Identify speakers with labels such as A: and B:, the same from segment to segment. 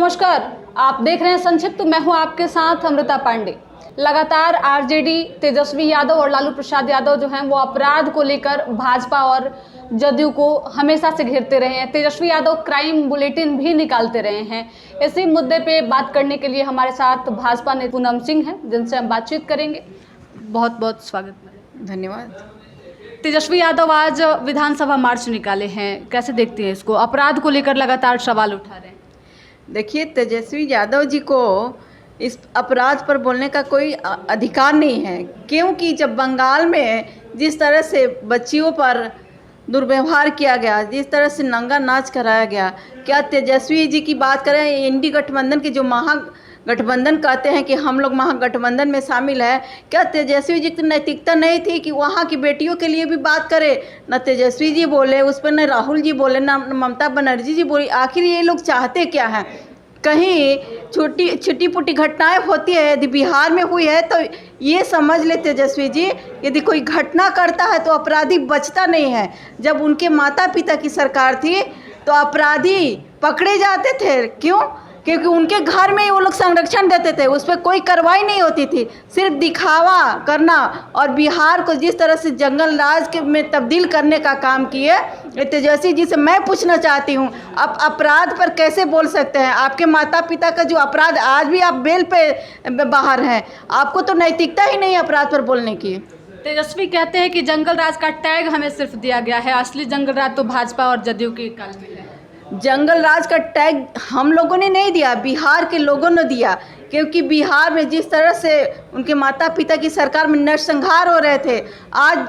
A: नमस्कार, आप देख रहे हैं संक्षिप्त। मैं हूं आपके साथ अमृता पांडे। लगातार आरजेडी, तेजस्वी यादव और लालू प्रसाद यादव जो हैं वो अपराध को लेकर भाजपा और जदयू को हमेशा से घेरते रहे हैं। तेजस्वी यादव क्राइम बुलेटिन भी निकालते रहे हैं। इसी मुद्दे पे बात करने के लिए हमारे साथ भाजपा नेता पूनम सिंह हैं, जिनसे हम बातचीत करेंगे। बहुत बहुत स्वागत।
B: धन्यवाद।
A: तेजस्वी यादव आज विधानसभा मार्च निकाले हैं, कैसे देखते हैं इसको? अपराध को लेकर लगातार सवाल उठा रहे हैं।
B: देखिए, तेजस्वी यादव जी को इस अपराध पर बोलने का कोई अधिकार नहीं है, क्योंकि जब बंगाल में जिस तरह से बच्चियों पर दुर्व्यवहार किया गया, जिस तरह से नंगा नाच कराया गया, क्या तेजस्वी जी की बात करें? इंडी गठबंधन के जो महागठबंधन कहते हैं कि हम लोग महागठबंधन में शामिल है, क्या तेजस्वी जी की नैतिकता नहीं थी कि वहाँ की बेटियों के लिए भी बात करे? न तेजस्वी जी बोले उस पर, न राहुल जी बोले, न ममता बनर्जी जी बोली। आखिर ये लोग चाहते क्या हैं? कहीं छोटी पुटी घटनाएं होती है, यदि बिहार में हुई है तो ये समझ ले तेजस्वी जी, यदि कोई घटना करता है तो अपराधी बचता नहीं है। जब उनके माता पिता की सरकार थी तो अपराधी पकड़े जाते थे। क्यों? क्योंकि उनके घर में वो लोग संरक्षण देते थे, उस पर कोई कार्रवाई नहीं होती थी, सिर्फ दिखावा करना। और बिहार को जिस तरह से जंगल राज में तब्दील करने का काम किए, तेजस्वी जी से मैं पूछना चाहती हूँ, आप अपराध पर कैसे बोल सकते हैं? आपके माता पिता का जो अपराध, आज भी आप बेल पे बाहर हैं, आपको तो नैतिकता ही नहीं अपराध पर बोलने की।
A: तेजस्वी कहते हैं कि जंगल राज का टैग हमें सिर्फ दिया गया है, असली जंगल राज तो भाजपा और जदयू के काल में है।
B: जंगल राज का टैग हम लोगों ने नहीं दिया, बिहार के लोगों ने दिया। क्योंकि बिहार में जिस तरह से उनके माता पिता की सरकार में नरसंहार हो रहे थे, आज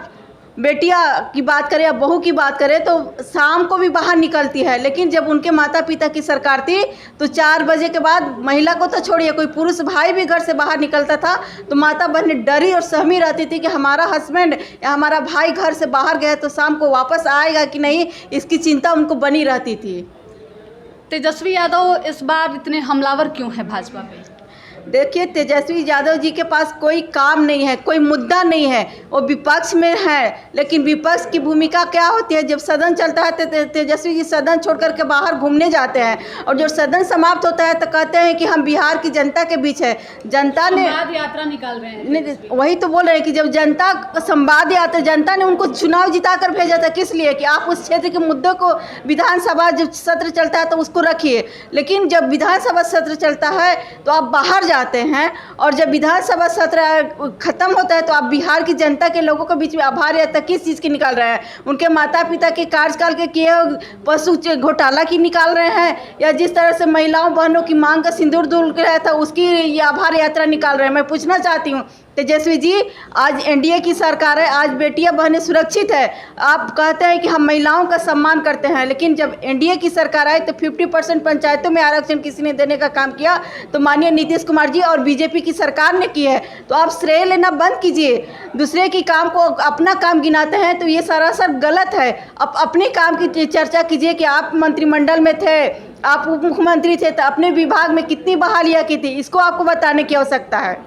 B: बेटियां की बात करें या बहू की बात करें तो शाम को भी बाहर निकलती है। लेकिन जब उनके माता पिता की सरकार थी तो 4 बजे के बाद महिला को तो छोड़िए, कोई पुरुष भाई भी घर से बाहर निकलता था तो माता बहन डरी और सहमी रहती थी कि हमारा हस्बैंड या हमारा भाई घर से बाहर गया तो शाम को वापस आएगा कि नहीं, इसकी चिंता उनको बनी रहती थी।
A: तेजस्वी यादव इस बार इतने हमलावर क्यों है भाजपा पे?
B: देखिए, तेजस्वी यादव जी के पास कोई काम नहीं है, कोई मुद्दा नहीं है, वो विपक्ष में है। लेकिन विपक्ष की भूमिका क्या होती है? जब सदन चलता है तो तेजस्वी जी सदन छोड़ करके बाहर घूमने जाते हैं, और जब सदन समाप्त होता है तो कहते हैं कि हम बिहार की जनता के बीच है। जनता ने
A: संवाद यात्रा निकाल रहे हैं।
B: वही तो बोल रहे हैं कि जब जनता संवाद यात्रा, जनता ने उनको चुनाव जिता कर भेजा था, किस लिए? कि आप उस क्षेत्र के मुद्दों को, विधानसभा जब सत्र चलता है तो उसको रखिए। लेकिन जब विधानसभा सत्र चलता है तो आप बाहर जाते हैं, और जब विधानसभा सत्र खत्म होता है तो आप बिहार की जनता के लोगों के बीच में आभार यात्रा किस चीज़ की निकाल रहे हैं? उनके माता पिता के कार्यकाल के किए पशु घोटाला की निकाल रहे हैं, या जिस तरह से महिलाओं बहनों की मांग का सिंदूर धुल रहा था उसकी ये आभार यात्रा निकाल रहे हैं? मैं पूछना चाहती हूँ तेजस्वी जी, आज एनडीए की सरकार है, आज बेटियां बहनें सुरक्षित है। आप कहते हैं कि हम महिलाओं का सम्मान करते हैं, लेकिन जब एनडीए की सरकार आई तो 50% पंचायतों में आरक्षण किसी ने देने का काम किया तो माननीय नीतीश कुमार जी और बीजेपी की सरकार ने की है। तो आप श्रेय लेना बंद कीजिए, दूसरे की काम को अपना काम गिनाते हैं तो ये सरासर गलत है। आप अपने काम की चर्चा कीजिए कि आप मंत्रिमंडल में थे, आप उप मुख्यमंत्री थे, तो अपने विभाग में कितनी बहालियाँ की थी, इसको आपको बताने की आवश्यकता है।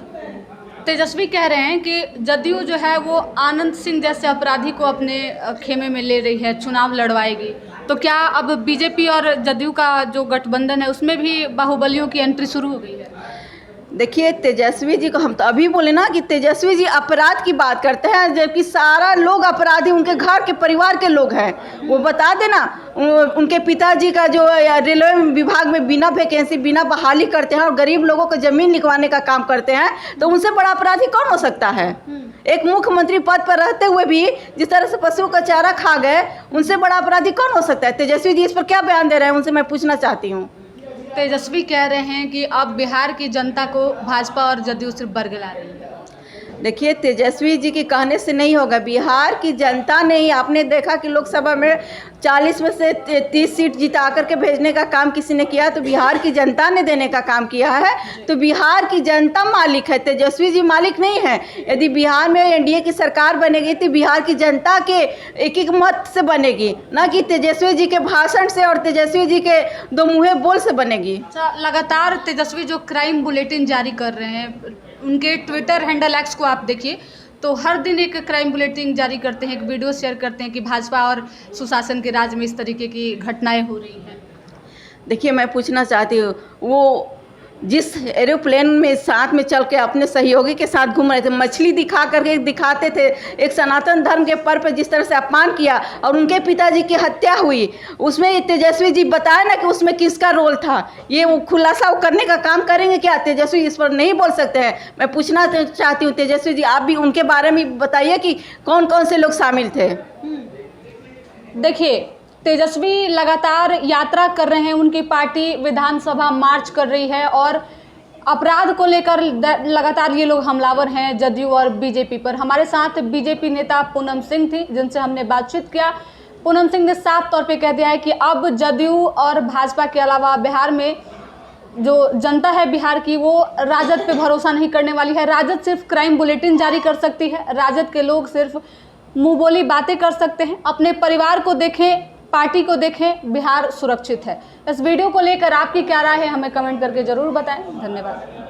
A: तेजस्वी कह रहे हैं कि जदयू जो है वो आनंद सिंह जैसे अपराधी को अपने खेमे में ले रही है, चुनाव लड़वाएगी। तो क्या अब बीजेपी और जदयू का जो गठबंधन है उसमें भी बाहुबलियों की एंट्री शुरू हो गई है?
B: देखिए, तेजस्वी जी को हम तो अभी बोले ना कि तेजस्वी जी अपराध की बात करते हैं, जबकि सारा लोग अपराधी उनके घर के परिवार के लोग हैं। वो बता देना, उनके पिताजी का जो रेलवे विभाग में बिना वैकेंसी, बिना बहाली करते हैं और गरीब लोगों को ज़मीन लिखवाने का काम करते हैं, तो उनसे बड़ा अपराधी कौन हो सकता है? एक मुख्यमंत्री पद पर रहते हुए भी जिस तरह से पशुओं का चारा खा गए, उनसे बड़ा अपराधी कौन हो सकता है? तेजस्वी जी इस पर क्या बयान दे रहे हैं, उनसे मैं पूछना चाहती हूँ।
A: तेजस्वी कह रहे हैं कि अब बिहार की जनता को भाजपा और जदयू सिर्फ बरगला रही है।
B: देखिए, तेजस्वी जी के कहने से नहीं होगा। बिहार की जनता ने ही, आपने देखा कि लोकसभा में 40 में से 30 सीट जिता करके भेजने का काम किसी ने किया, तो बिहार की जनता ने देने का काम किया है। तो बिहार की जनता मालिक है, तेजस्वी जी मालिक नहीं है। यदि बिहार में एनडीए की सरकार बनेगी तो बिहार की जनता के एक मत से बनेगी, ना कि तेजस्वी जी के भाषण से और तेजस्वी जी के दो मुँहे बोल से बनेगी।
A: लगातार तेजस्वी जो क्राइम बुलेटिन जारी कर रहे हैं, उनके ट्विटर हैंडल एक्स को आप देखिए तो हर दिन एक क्राइम बुलेटिन जारी करते हैं, एक वीडियो शेयर करते हैं कि भाजपा और सुशासन के राज में इस तरीके की घटनाएं हो रही हैं।
B: देखिए, मैं पूछना चाहती हूँ, वो जिस एरोप्लेन में साथ में चल के अपने सहयोगी के साथ घूम रहे थे, मछली दिखा करके दिखाते थे, एक सनातन धर्म के पर्व पे जिस तरह से अपमान किया और उनके पिताजी की हत्या हुई, उसमें तेजस्वी जी बताए ना कि उसमें किसका रोल था। ये वो खुलासा करने का काम करेंगे क्या? तेजस्वी इस पर नहीं बोल सकते हैं। मैं पूछना चाहती हूँ तेजस्वी जी, आप भी उनके बारे में बताइए कि कौन कौन से लोग शामिल थे।
A: देखिए, तेजस्वी लगातार यात्रा कर रहे हैं, उनकी पार्टी विधानसभा मार्च कर रही है और अपराध को लेकर लगातार ये लोग हमलावर हैं जदयू और बीजेपी पर। हमारे साथ बीजेपी नेता पूनम सिंह थी, जिनसे हमने बातचीत किया। पूनम सिंह ने साफ तौर पे कह दिया है कि अब जदयू और भाजपा के अलावा बिहार में जो जनता है बिहार की, वो राजद पे भरोसा नहीं करने वाली है। राजद सिर्फ क्राइम बुलेटिन जारी कर सकती है, राजद के लोग सिर्फ मुंह बोली बातें कर सकते हैं। अपने परिवार को देखें, पार्टी को देखें, बिहार सुरक्षित है। इस वीडियो को लेकर आपकी क्या राय है, हमें कमेंट करके जरूर बताएं। धन्यवाद।